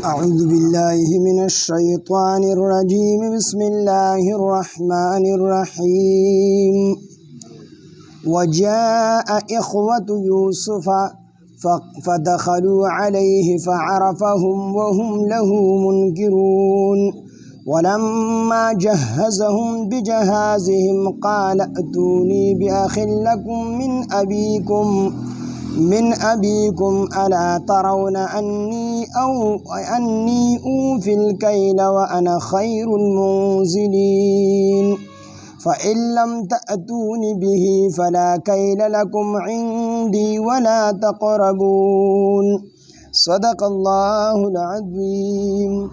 أعوذ بالله من الشيطان الرجيم بسم الله الرحمن الرحيم وجاء إخوة يوسف فدخلوا عليه فعرفهم وهم له منكرون ولما جهزهم بجهازهم قال ائتوني بأخ لكم من أبيكم ألا ترون أني أوفي الكيل وأنا خير المنزلين فإن لم تأتون به فلا كيل لكم عندي ولا تقربون صدق الله العظيم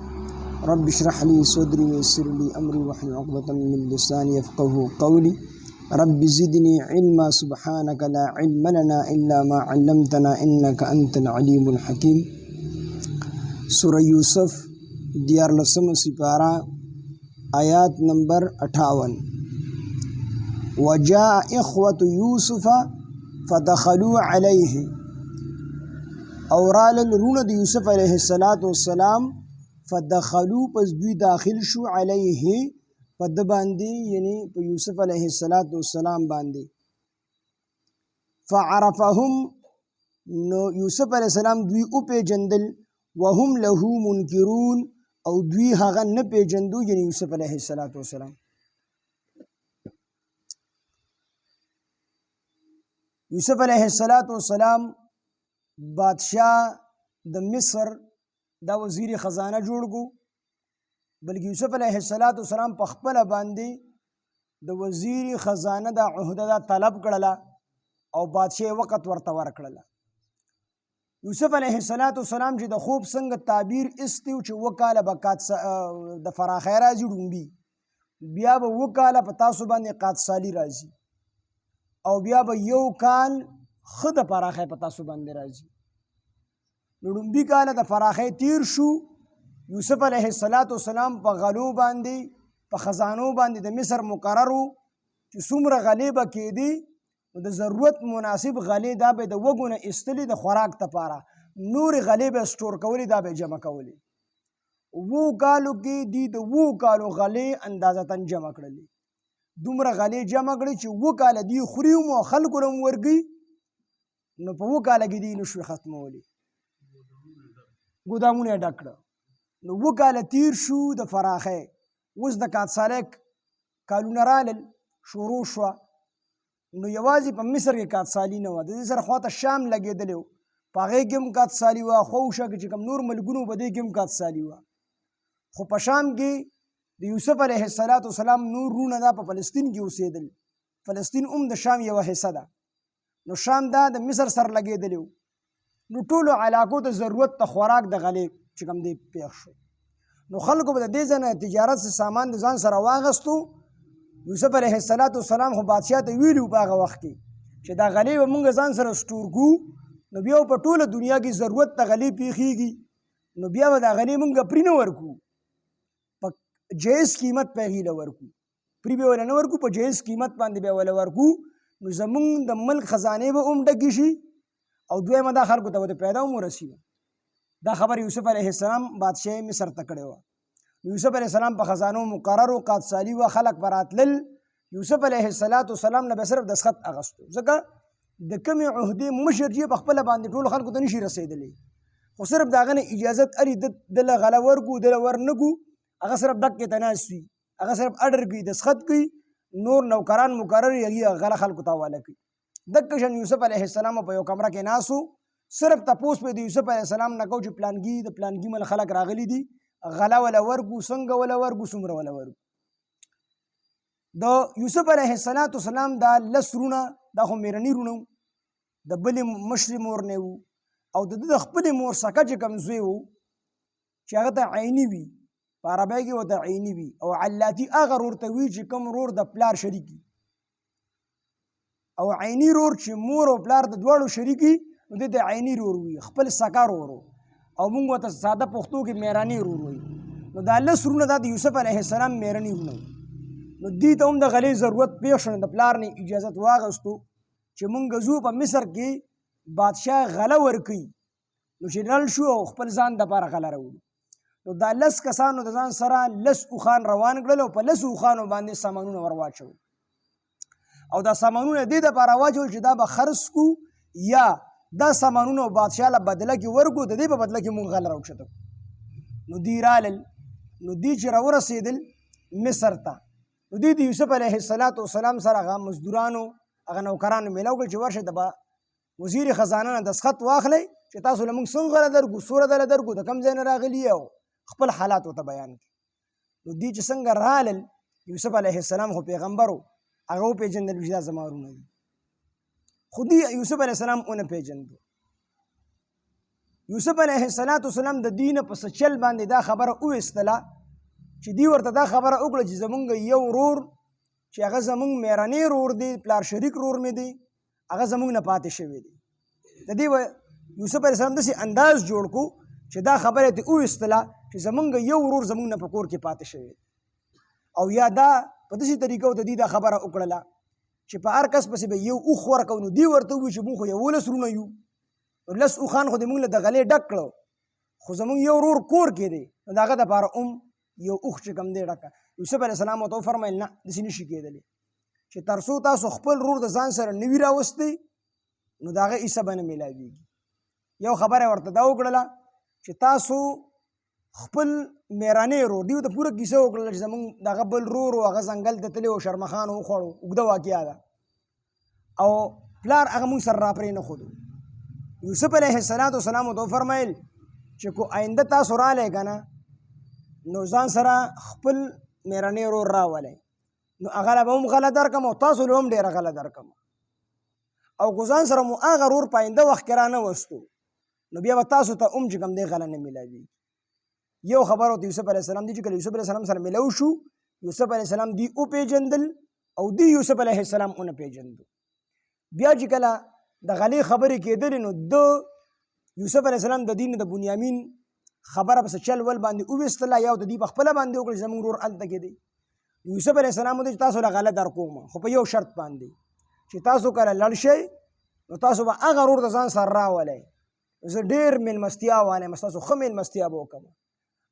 رب اشرح لي صدري ويسر لي أمري واحلل عقدة من لساني يفقهوا قولي رب زدني علما سبحانك لا علم لنا إلا ما علمتنا إنك أنت العليم الحكيم سورة یوسف دیار لسم سپارہ آیات نمبر 58 وجاء إخوة يوسف فدخلوا عليه اورال الرون د یوسف علیہ السلام فدخلوا پس دوی داخل شو علیه پد باندې یعنی په یوسف علیہ السلام باندې فعرفهم نو یوسف علیہ السلام دوی او پیجندل وهم له منکرون او دوی هغه نه پیجندو یعنی یوسف علیہ السلام یوسف علیہ السلام بادشاہ د مصر دا وزیر خزانه جوړ کو بلکہ یوسف علیہ السلام په خپل باندې د وزیر خزانه د عہده دا طلب کړله او بادشاہ وخت ورته ورکړله یوسف علیہ السلام چې د خوب څنګه تعبیر استیو چې وکاله بکات د فراخی راځي ډومبي بیا به وکاله په تاسو باندې قات سالی راځي او بیا به یو کال خود فراخی په تاسو باندې راځي نو ډومبي کاله د فراخی تیر شو یوسف علیہ السلام په غلو باندې په خزانو باندې د مصر مقررو چې څومره غلې به کېدي د ضرورت مناسب غلې دا به د وګونه استلی د خوراک لپاره نور غلې به سٹور کولی دا به جمع کولی وو کالو کې دی د وو کالو غلې اندازتن جمع کړلې دومره غلې جمع کړې چې وو کال دی خوري مو خلکو لم ورګي نو په وو کال کې دی نشو ختمولي ګودامونه ډکړه نو وکاله تیر شو د فراخی اوس د کاتسالک کالونه رالل شروع شوه نو یوازې په مصر کې کاتسالي نه وه د دې سره خواته شام لګېدلی و په هغې کې هم کاتسالي وه خوشه کې چې کوم نور ملکونه په دې کې هم کاتسالي وه خو په شام کې د یوسف علیہ السلام نور رونه دا په فلسطین کې اوسېدل فلسطین هم د شام یوه حصه ده نو شام دا د مصر سره لګېدلی و نو ټولو علاقو ته ضرورت د خوراک د غلې چې کوم دی پیښ شو نو خلکو به د دې ځای نه تجارت سامان د ځان سره واغستو یوسف علیہ السلام خو بادشاہ ته ویلو په هغه وخت کې چې دا غلې به مونږ ځان سره سټور کړو نو بیا په ټوله دنیا کې ضرورت د غلې پیښیږي نو بیا به دا غلې مونږ پرې نه ورکو په جایز قیمت په هغې له ورکو پرې به وله نه ورکو په جایز قیمت باندې به وله ورکو نو زمونږ د ملک خزانې به هم ډکې شي او دویمه دا خلکو ته به پیدا هم ورسېږي دا خبر یوسف علیہ السلام بادشاہ مصر ته کړې وه یوسف علیہ السلام په خزانو مقررو قادسالي وه خلک به راتلل یوسف علیہ السلام نه به صرف دستخط اغستو ځکه د کمې عهدې مشر چې په خپله باندې ټولو خلکو ته نشي رسېدلی خو صرف د هغه نه اجازت الي دله غله ورکو دله ورنکو هغه صرف ډکې ته ناست وي هغه صرف اډر کوي دستخط کوي نور نوکران مقرر هغې غله خلکو ته حواله کوي دقه شان یوسف علیہ السلام په یو کمره کې ناسو صرف تپوس په د یوسف علیہ السلام نه کو چې پلانګي د پلانګي مل خلک راغلي دي غلا ولا ورګو څنګه ولا ورګو څومره ولا ورګو د یوسف علیہ السلام دا لسرونه دا خو میرني رونه د بلې مشر مور نه وو او د خپلې مور څخه چې کوم زوی وو چې هغه ته عیني وي په عربی کې ورته عیني وي او علاتی هغه رور ته وي چې کوم رور د پلار شریکي او عیني رور چې مور او پلار د دواړو شریکي نو دې ته عیني رور وي خپل سکا رور او موږ ورته ساده پښتو کې میرانی رور وي نو دا لس رونه دا د یوسف علیہ السلام میرني رونه نو دې ته هم د غلې ضرورت پیښ شو د پلار نه اجازت واغستو چې مونږ زو په مصر کې بادشاہ غله ورکوي نو چې ډل شو او خپل ځان دپاره غله راوړو نو دا 10 کسانو د ځان سره 10 اوښان روان کړل او په 10 اوښانو باندې سامانونه ور واچول او دا سامانونه دې دپاره واچول چې دا به خرڅ کړو یا دا سامانونه بادشاه له بدله کې ورکړو د دې په بدله کې موږ غله راوکښته کړو. نو دوی رالل نو دوی چې راورسېدل مصر ته نو دوی د یوسف علیه السلام سره هغه مزدورانو هغه نوکرانو میلاو کړل چې ورشئ د به وزیر خزانه نه دستخط واخلئ چې تاسو له موږ څومره غله درکړو څومره دله درکړو د کوم ځای نه راغلي او خپل حالات ورته بیان کړي. نو دوی چې څنګه رالل یوسف علیه السلام خو پیغمبر و هغه وپېژندل چې دا زما ورونه دي خو دوی یوسف علیه السلام ونه پېژندو. یوسف علیه السلام د دوی نه په څه چل باندې دا خبره وویستله چې دوی ورته دا خبره وکړه چې زمونږ یو ورور چې هغه زمونږ میرنی ورور دی پلار شریک ورور مې دی هغه زمونږ نه پاتې شوی دی. د دې یوسف علیه السلام داسې انداز جوړ کړو چې دا خبره یې وویستله چې زمونږ یو ورور زمونږ نه په کور کې پاتې شوی دی او یا دا په داسې طریقه ورته دوی دا خبره وکړله چې په هر کس پسې به یو اوښ ورکوو نو دوی ورته ووایي چې موږ خو 11 ورونه یو نو 10 اوښان خو دې موږ له د غلې ډک کړو خو زمونږ یو ورور کور کې دی نو د هغه دپاره یو اوښ چې کوم دی ډکه. یوسف علیه السلام ورته وفرمیل نه داسې نشي کېدلی چې تر څو تاسو خپل ورور د ځان سره نه وي راوستی نو د هغه حصه به نه میلاویږي. یو خبره ورته دا وکړله چې تاسو خپل میرانی ورور دوی ته پوره کیسه وکړله چې زمونږ دغه بل ورور و هغه ځنګل ته تللی و شرمخان وخوړو اوږده واقعه ده او پلار هغه مونږ سره راپرې نه ښودو. یوسف علیه السلام ورته وفرمیل چې کو آینده تاسو رالی که نه نو ځان سره خپل میرنی ورور راولئ نو هغه له به هم غله درکړم او تاسو له هم ډېره غله درکړم او که ځان سره مو هغه ورور په آینده وخت کې رانه وستو نو بیا به تاسو ته هم چې کوم دی غله نه میلاویږي. یو خبر ورته یوسف علیه السلام دی چې کله یوسف علیه السلام سره میلاو شو یوسف علیه السلام دوی وپېژندل او دوی یوسف علیه السلام ونه پېژندو. بیا چې کله د غلې خبرې کېدلې نو د یوسف علیه السلام د دین د بنیامین خبره پس چل ول باندې وویستله یا د دوی په خپله باندې وکړه چې زموږ ورور هلته کې دی. یوسف علیه السلام ودې چې تاسو له غله درکوم خو په یو شرط باندې چې تاسو کله لړ شئ نو تاسو به هغه ورور د ځان سره راولئ زه ډېر میلمستیا والی یم ستاسو ښه میلمستیا به وکړم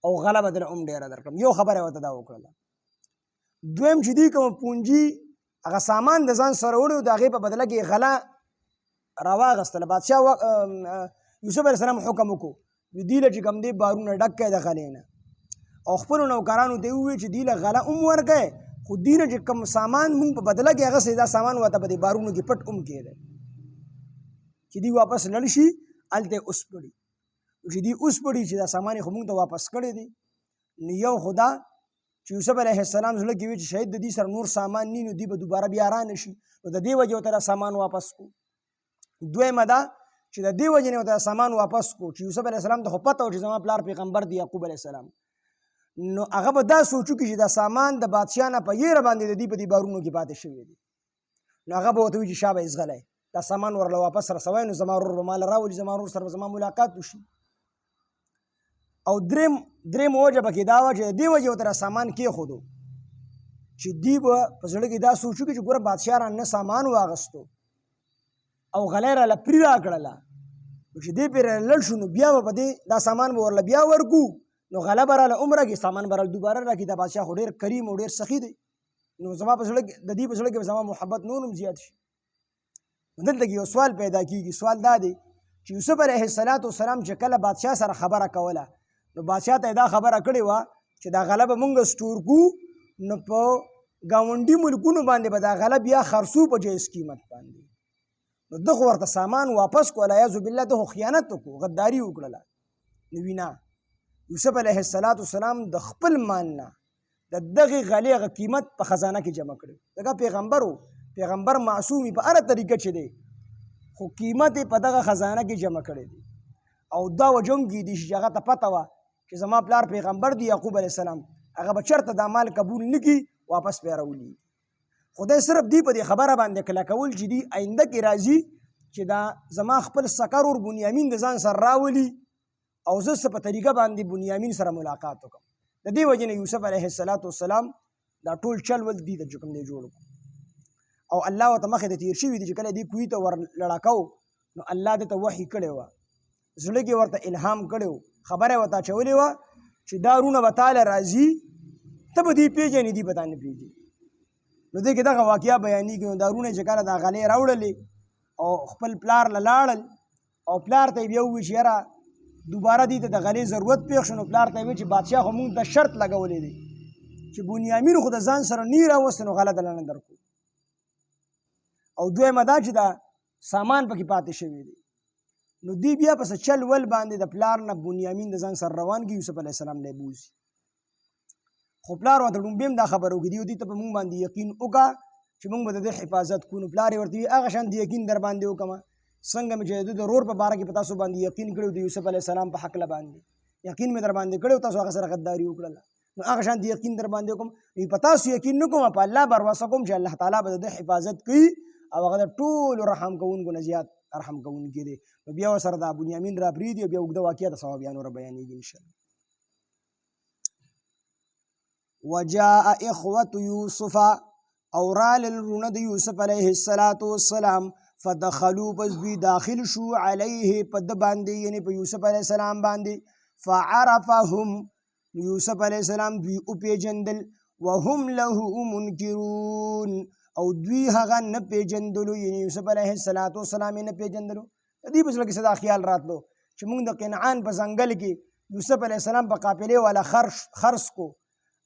او غله به دله هم ډېره درکړم. یو خبره یې ورته دا وکړله. دویم چې دوی کوم پونجي هغه سامان د ځان سره وړی و د هغې په بدله کې غله راواغېستله. بادشاه یوسف علیه السلام حکم وکړو دوی له چې کوم دی بارونه ډک کړئ د غلې نه او خپلو نوکرانو ته یې وویل چې دوی له غله هم ورکئ خو دوی نه چې کوم سامان مونږ په بدله کې اخیستی دا سامان ورته په دې بارونو کې پټ هم کېدی چې دوی واپس لړ شي هلته یې وسپړي چې دوی وسپړي چې دا سامان یې خو مونږ ته واپس کړی دی. نو یو خو دا چې یوسف علیه السلام زړه کې وي چې شاید د دوی سره نور سامان نی نو دوی به دوباره بیا رانه شي نو د دې وجې ورته دا سامان واپس کړو. دویمه دا چې د دې وجې نه ورته سامان واپس کړو چې یوسف علیه السلام ته خو پته و چې زما پلار پیغمبر دی یعقوب علیه السلام نو هغه به دا سوچو کې چې دا سامان د بادشاه نه په یېره باندې د دوی په دې بارونو کې پاتې شوی دی نو هغه به ورته وایي چې شابه ازغلی دا سامان ورله واپس رسوی نو زما ورور به ماله راولي زما ورور سره به زما ملاقات وشي. او درېم وجه پکې دا وه چې د دې وجې ورته دا سامان کېښودو چې دوی به په زړه کې دا سوچو کې چې ګوره بادشاه را نه سامان واغستو او غلی راله پرې راکړله چې دې پرې لړ شو نو بیا به په دې دا سامان به ورله بیا ورکو نو غله به راله هم راکړي سامان به راله دوباره راکړي دا بادشاه خو ډېر کریم او ډېر سخي دی نو زما په زړه کې د دې په زړه کې به زما محبت نور هم زیات شي. دلته کې یو سوال پیدا کېږي سوال دا دی چې یوسف علیه السلام چې کله بادشاه سره خبره کوله نو بادشاه ته یې دا خبره کړې وه چې دا غله به مونږ سټور کړو نو په ګاونډي ملکونو باندې به دا غله بیا خرڅو په جایز قیمت باندې نو ده خو ورته سامان واپس کړو الیاذ بالله ده خو خیانت وکړو غداري وکړله. نو وینا یوسف علیه السلام د خپل مال نه د دغې غلې هغه قیمت په خزانه کې جمع کړی ځکه پیغمبر معصومي په هره طریقه چې دی خو قیمت یې په دغه خزانه کې جمع کړی دی او دا وجه هم کېدی شي چې هغه ته پته وه چې زما پلار پیغمبر دی یعقوب علیه السلام هغه به چېرته دا مال قبول نه کړي واپس بیا راولي. خدای صرف دی په دې خبره باندې کلکول چې دی آینده کې راځي چې دا زما خپل سکر ور بنیامین د ځان سره راولي او زه څه په طریقه باندې بنیامین سره ملاقات وکړم. د دې وجې نه یوسف علیه السلام دا ټول چل ول دی ته چې کوم دی جوړ کړو او الله ورته مخې ته تېر شوي دي چې کله دې کوهي ته ور لړکو نو الله دې ته وحي کړی وه زړه کې ورته الهام کړی و خبره یې ورته اچولې وه چې دا رونه به تاله راځي ته به دوی پېژنې دوی به تا نه پېژني. نو دې کې دغه واقعه بیانېږي. نو دا رونه چې کله دا غلې راوړلې او خپل پلار له لاړل او پلار ته یې بیا وویل چې یاره دوباره دې ته د غلې ضرورت پېښ شو. نو پلار ته یې ویل چې بادشاه خو مونږ ته شرط لګولی دی چې بنیامین خو د ځان سره نه راوستی نو غله دله نه درکړو. او دویمه دا چې دا سامان پکې پاتې شوی دی. نو دوی بیا په څه چل ول باندې د پلار نه بنیامین د ځان سره روان کړي یوسف علیه السلام لی بوځي. خو پلار ورته ډومبې هم دا خبره وکړي دوی ته په مونږ باندې یقین وکړه چې مونږ به د دې حفاظت کوو. نو پلار یې ورته وي هغه شان د یقین در باندې وکړمه څنګه مې چې د ورور په باره کې په تاسو باندې یقین کړی د یوسف علیه السلام په هکله باندې یقین مې در باندې کړی تاسو هغه سره غداري وکړله نو هغه شان د یقین در باندې وکړم. په تاسو یقین نه کوم په الله بروسه کوم چې الله تعالی به د حفاظت کوي او هغه د ټولو رحم کوونکو نه زیات رحم کوونکی دی. نو بیا ورسره دا بنیامین را پرېږدي او بیا اوږده واقعه د سبا بیا نوره بیانېږي انشاءالله. وجاء اخوة یوسف او رالل رونه د یوسف علیه السلام فدخلوا پس دوی داخل شو علیه په ده باندې یعنې په یوسف علیه السلام باندې فعرفهم یوسف علیه السلام دوی وپېژندل وهم له منکرون او دوی هغه نه پېژندلو یعنې یوسف علیه السلام یې نه پېژندلو. د دې په زړه کې څه دا خیال راتلو چې موږ د قنعان په ځنګل کې یوسف علیه السلام په قافلې والا خرڅ کو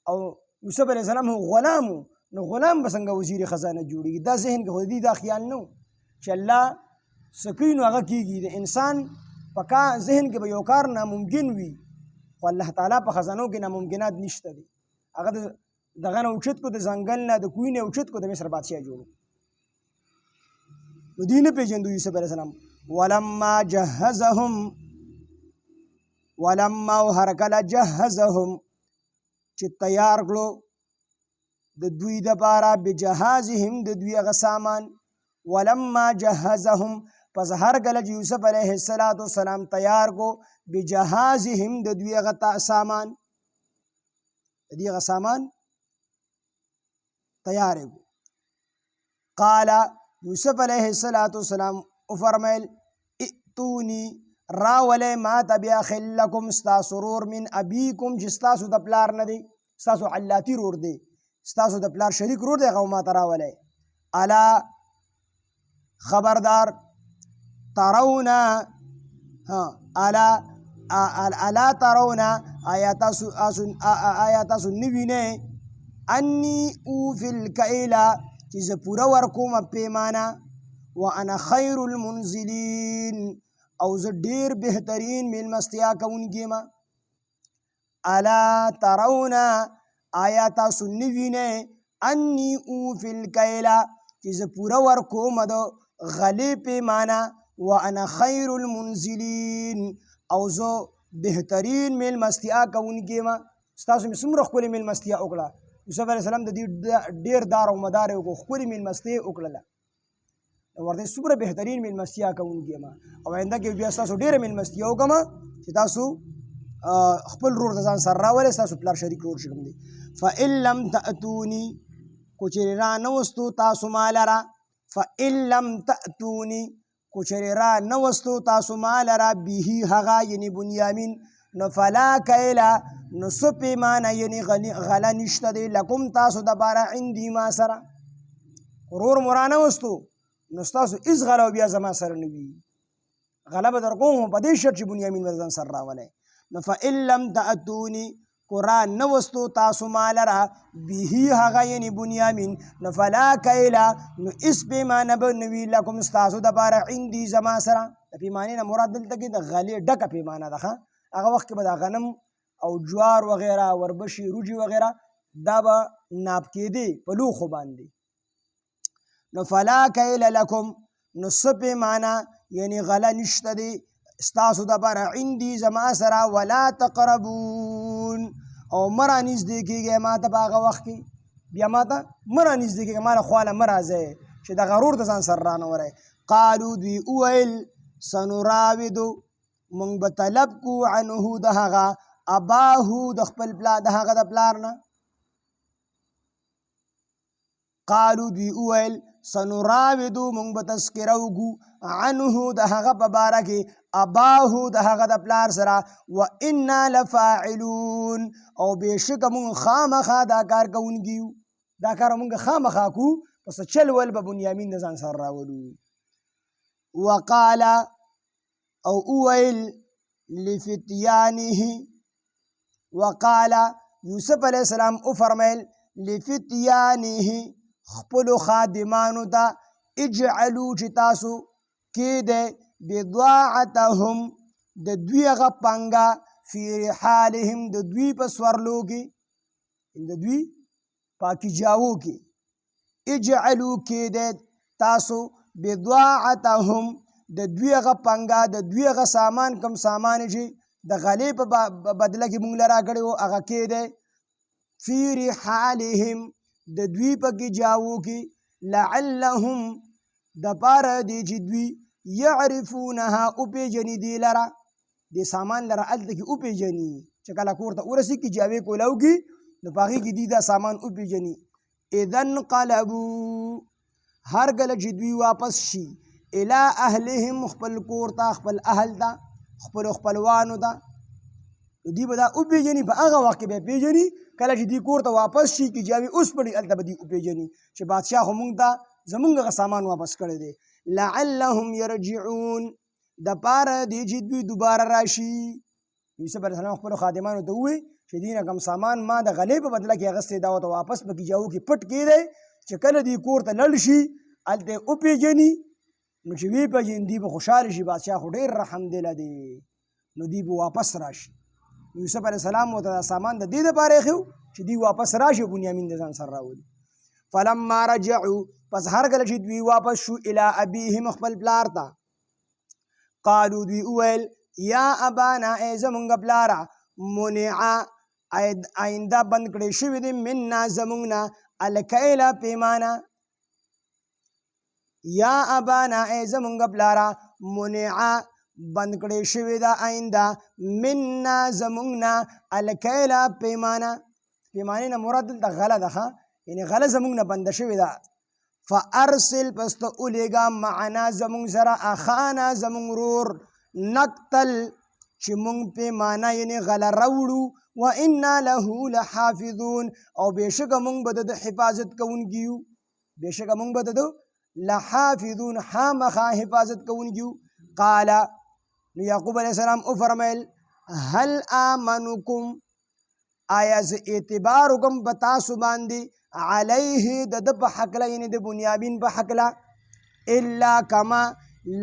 او یوسف علیه السلام غلام و نو غلام به څنګه وزیر خزانه جوړېږي. دا ذهن کې خو د دې دا خیال نه و چې الله څه کوي نو هغه کېږي. د انسان په ذهن کې به یو کار ناممکن وي خو الله تعالی په خزانو کې ناممکنات نشته دی. هغه دغه نه اوچت کو د ځنګل نه د کوی نه اوچت کو د مصر بادشاه جوړو. نو دوی نه پېژندو یوسف علیه السلام. ولما او هر کله جهزهم چې تیار کړو د دوی دپاره بجهازهم د دوی هغه سامان. ولما جهزهم پس هر کله چې یوسف علیه السلام تیار کو بجهازهم د دوی هغه سامان د دوی هغه سامان تیار کو قال یوسف علیه السلام وفرمیل ائتونی راولی ما ته بیاخ لکم ستاسو رور من ابیکم چې ستاسو د پلار نه دی ستاسو علاتی رور دی ستاسو د پلار شریک رور دی هغه ما ته راولی. الا خبردار ترون الا ترون آیا تاسو نوینه انی اوفی الکیل چې زه پوره ورکوم پیمانه وانا خیر المنزلین او زه ډیر بهترین میلمستیا کوونکی یم. الا ترون آیا تاسو نوینه انی اوفی الکیل چې زه پوره ورکوم د غلې پیمانه وانا خیر المنزلین او زه بهترین میلمستیا کوونکی یم. ستاسو مې څومره ښکلې میلمستیا وکړه. یوسف علیه السلام د دې ډېر دار او مدار یې وکړو ښکلې میلمستیا یې وکړله ورته څومره بهترین میلمستیا کوونکی یم او آینده کې بیا ستاسو ډېره میلمستیا وکړم چې تاسو خپل رور د ځان سره راولئ ستاسو پلار شریک رور چې کوم دی. فإن لم تأتوني کو چېرې را نه وستو تاسو ما لره فإن لم تأتوني کو چېرې را نه وستو تاسو ما لره به هغه یعنې بنیامین نو فلا کیله نو څه پیمانه یعنې غله نشته دی لکم تاسو دپاره عندي ما سره رور مو را نه وستو نو ستاسو هېڅ غله بیا زما سره نه وي غله به در کوم په دې شرط چې بنیامین به ځان سره راولی. نو فإن لم تأتوني کو را نه وستو تاسو ما لره به هغه یعنې بنیامین نو فلا کیله نو هېڅ پیمانه به نه وي لکم ستاسو دپاره عندي زما سره. د پیمانې نه مراد دلته کې د غلې ډکه پیمانه ده. هغه وخت کې به دا غنم او جوار وغیره وربشي روجي وغیره دا به ناب کېدې په لوښو باندې. نو فلا کیل لکم نو څه پیمانه یعنې غله نشته دی ستاسو دپاره عندي زما سره ولا تقربون او مه رانږدې کېږئ ما ته په هغه وخت کې بیا ما ته مه رانږدې کېږئ ما له خواله مه راځئ چې دغه رور د ځان سره رانه ورئ. قالو دوی وویل سنراودو مونږ به طلب کو عنه د هغه اباهو د خپل پلار د هغه د پلار نه. قالو دوی وویل سنراودو مونږ به تذکره وکړو عنه د هغه په باره کې اباهو د هغه د پلار سره و انا لفاعلون او بېشکه مونږ خامخا دا کار کوونکي یو دا کار مونږ خامخا کو پس چل ول به بنیامین د ځان سره راولو وقال او اویل لفتیانه وقال یوسف علیہ السلام او فرمایل لفتیانه خپلو خادمانو ته اجعلو چې تاسو کېدی بضاعتهم د دوی هغه پانګه فی رحالهم د دوی په سورلو کې د دوی پاکیجاوو کې اجعلو کېدی تاسو بضاعتهم د دوی هغه پانګه د دوی هغه سامان کم سامان چې د غلې په بدله کې مونږ له راکړی وو هغه کېدی فی رحالهم د دوی په کیجاوو کې لعلهم د پاره دی چې دوی یعرفونها او پیژني دی لره د سامان لره هلته کې او پیژني چې کله کور ته ورسي کیجاوې کولاو کې نو په هغې کې دوی دا سامان او پیژني اذا انقلبوا هر کله چې دوی واپس شي الی اهلهم خپل کور ته خپل اهل ته خپلو خپلوانو ته دوی به دا وپېژني په هغه وخت کې به یې پېژني کله چې دوی کور ته واپس شي که جاوې اوس پړي هلته به دوی وپېژني چې بادشاه خو موږ ته زموږ هغه سامان واپس کړی دی لعلهم یرجعون دپاره دی چې دوی دوباره راشي یوسف علیه السلام خپلو خادمانو ته ووایي چې دوی نه کوم سامان ما د غلې په بدله کې اخیستی دا ورته واپس په کیجاو کې پټ کېدی چې کله دوی کور ته لړ شي هلته یې وپېژني نو چې ویې پېژني دوی به خوشحاله شي بادشاه خو ډېر رحم دله دی نو دوی به واپس راشي یوسف علیه السلام ورته دا سامان د دې دپاره ایښی چې دوی واپس راشي بنیامین د ځان سره راولي فلما رجعوا پس هر کله چې دوی واپس شو الی ابیهم خپل پلار ته قالو دوی وویل یا ابانا ای زمونږ پلاره منع آینده بند کړی شوي دي منا زمونږ نه الکیله پیمانه یا ابانا ای زمونږ پلاره منع بند کړی شوې ده آینده منا زمونږ نه الکیله پیمانه پیمانې نه مراد دلته غله ده یعنی غله زمونږ نه بنده شوې ده فارسل پس ته ولیږه معنا زمونږ سره اخانا زمونږ ورور نقتل چې مونږ پیمانه یعنی غله راوړو و انا له لحافظون او بېشکه مونږ به د حفاظت کوونکي یو بېشکه مونږ به د لحافظون خامخا حفاظت کوونکي یو قال نو یعقوب علیہ السلام او فرمایل هل آمنکم آیا زه اعتبار وکم په تاسو باندې علیه د ده په حقله یعنې د بنیامین په حقله الا کما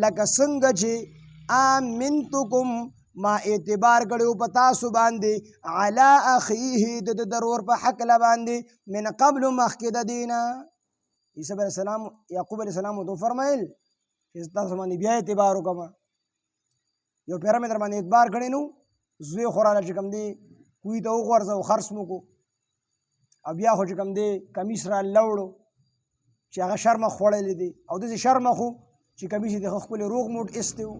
لکه څنګه چې آمنتکم ما اعتبار کړی په تاسو باندې علی اخیه د ده د ورور په حقله باندې من قبل مخکې د دې نه عیسی علیه السلام یعقوب علیه السلام ورته وفرمیل چې تاسو باندې بیا اعتبار وکړم یو پیره مې در باندې اعتبار کړی نو زوی خو راله چې کوم دی کوی ته وغورځه او خرڅ مو کو او بیا خو چې کوم دی کمیس را لوړو چې هغه شرمه خوړلی دی او داسې شرمه خو چې کمیس یې د خپلې روغ موټ ایستی و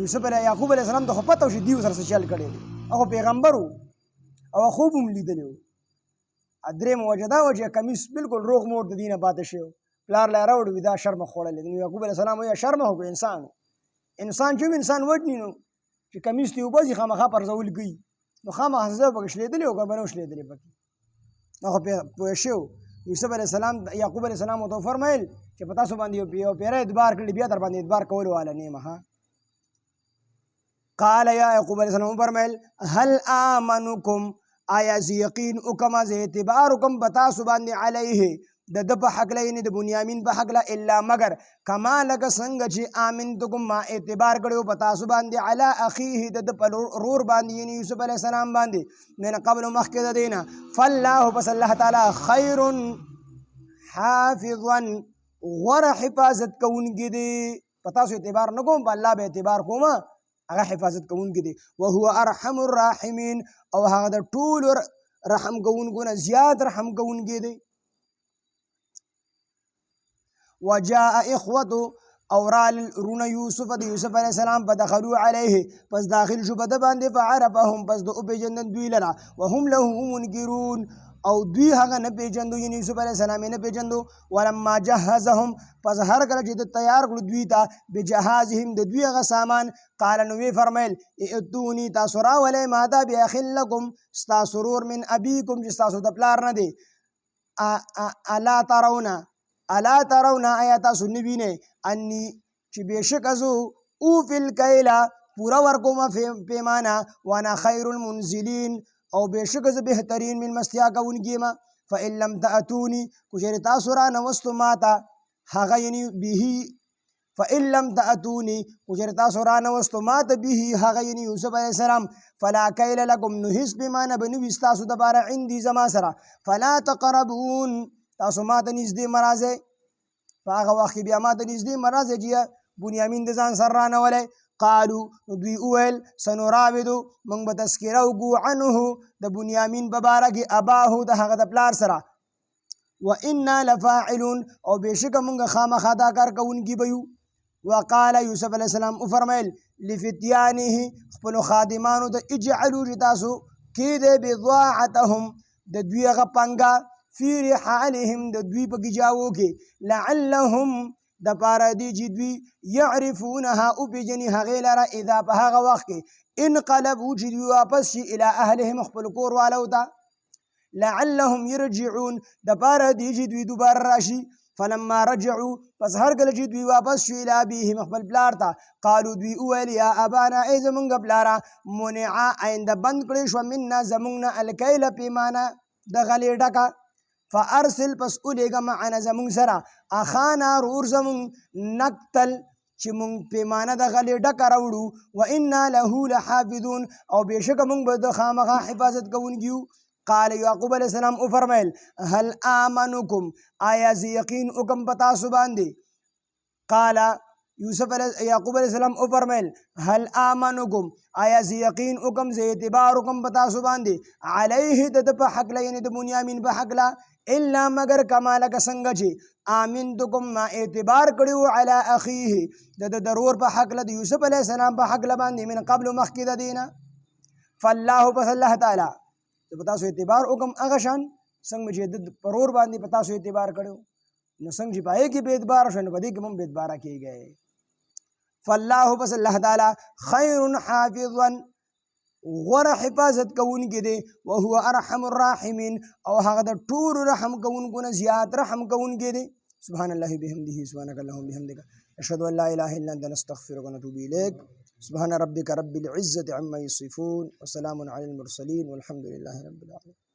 یوسف یعقوب علیه السلام ته خو پته و چې دوی ورسره څه چل کړی دی هغه پیغمبر و او خوب هم لیدلی و درېیمه وجه دا وه چې کمیس بلکل روغ موټ د دې نه پاته شوی پلار لا یې راوړی وي دا شرمه خوړلی دی نو یعقوب علیه السلام وایي شرمه خو انسان انسان چې انسان وټني نو چې کمیس ته وباسي خامخا پرځول کوي نو خامخا زه پکې شلېدلی او که به نه و شلېدلی پکې نو خو پوه شوی یوسف علیه السلام یعقوب علیه السلام ورته وفرمیل چې په تاسو باندې یو پیره اعتبار کړي بیا در باندې اعتبار کولو والا نه یم قال یا یعقوب علیه السلام وفرمیل هل آمنکم آیا زه یقین وکړم زه اعتبار وکړم په تاسو باندې علیه د ده په حقله یعنې د بنیامین په حقله الا مگر کما لکه څنګه چې آمنتکم ما اعتبار کړی په تاسو باندې علی اخیه د ده په رور باندې یعنې یوسف علیه السلام باندې من قبل مخکې د دې نه فالله پس الله تعالی خیر حافظا غوره حفاظت کوونکی دی په تاسو اعتبار نه کوم په الله به اعتبار کوم هغه حفاظت کوونکی دی وهو ارحم الراحمین او هغه د ټولو رحم کوونکو نه زیات رحم کوونکی دی وجاء اخوته اورال رون یوسف د یوسف علیه السلام فدخلوا علیه پس داخل شو په ده باندې فعرفهم پس د وپېژندل دوی لره وهم له منکرون او دوی هغه نه پیژندو یعنی یوسف علیه السلام نه پیژندو ولما جهزهم پس هر کله چې تیار کړو دوی ته بجهازهم د دوی هغه سامان قال نو وی فرمایل ائتونی تاسو راولئ ما ته باخل لکم ستا سرور من ابیکم چې تاسو د پلار نه دی الا ترون آیا تاسو نه وینئ انی چې بېشکه زه اوفي الکیله پوره ورکوم پیمانه وانا خیر المنزلین او بېشکه زه بهترین میلمستیا کوونکی یم فإن لم تأتوني کچېرې تاسو رانوستو ما ته هغه یعنې به فإن لم تأتوني کچېرې تاسو رانوستو ما ته به هغه یعنې یوسف علیه السلام فلا کیل لکم نو هېڅ پیمانه به نه وي ستاسو دپاره عندي زما سره فلا تقربون تاسو ما ته نږدې مه راځئ په هغه وخت کې بیا ما ته نږدې مه راځئ چې بنیامین د ځان سره رانولی قالو نو دوی وویل سنراودو موږ به تذکره وکړو عنه د بنیامین په باره کې اباهو د هغه د پلار سره وانا لفاعلون او بېشکه موږ خامخا دا کار کوونکي به یو وقال یوسف علیه السلام وفرمیل لفتیانه خپلو خادمانو ته اجعلو چې تاسو کېدی بضاعتهم د دوی هغه پنګه فی رحالهم د دوی په ګیجاوو کې لعلهم د پاره دی چې دوی یعرفونها وپېژني هغې لره اذا په هغه وخت کې انقلبو چې دوی واپس شي الی اهلهم خپل کور والو ته لعلهم یرجعون د پاره دی چې دوی دوباره راشي فلما رجعوا پس هر کله چې دوی واپس شو الی ابیهم خپل پلار ته قالو دوی وویل یا ابانا ای زمونږ پلاره منعه آینده بند کړی شوه منا زمونږ نه الکیله پیمانه د غلې ډکه فارسل پس اولیږه معنا زمونږ سره اخانا رور زمونږ نقتل چې مونږ پیمانه د غلې ډکه راوړو و انا له لحافظون او بېشکه مونږ به د خامخا حفاظت کوونکي یو قال یعقوب علیه السلام وفرمیل هل آمنکم آیا زه یقین وکم په تاسو باندې قال یعقوب علیه السلام وفرمیل هل آمنکم آیا زه یقین وکم زه اعتبار وکم په تاسو باندې علیه د ده په حقله یعنې د بنیامین په حقله الا مگر کما لکه څنګه چې آمنتکم ما اعتبار کړي وو علی اخیه د ده ضرور په حقله د یوسف علیه السلام په حقله باندې من قبل مخکې د دې نه فالله پس الله تعالی زه په تاسو اعتبار وکم هغه شان څنګه چې د پرور باندې په تاسو اعتبار کړی نو څنګه چې په هغې کې بې اعتباره شوی نو په دې کې هم بې اعتباره کېږئ فالله پس الله تعالی خیر حافظا غوره حفاظت کوونکی دی وهو ارحم الراحمین او هغه د ټولو رحم کوونکو نه زیات رحم کوونکی دی سبحان الله بحمده سبحانك اللهم بحمدك اشهد ان لا اله الا انت نستغفرك ونتوب اليك سبحان ربك رب العزه عما يصفون وسلام على المرسلين والحمد لله رب العالمين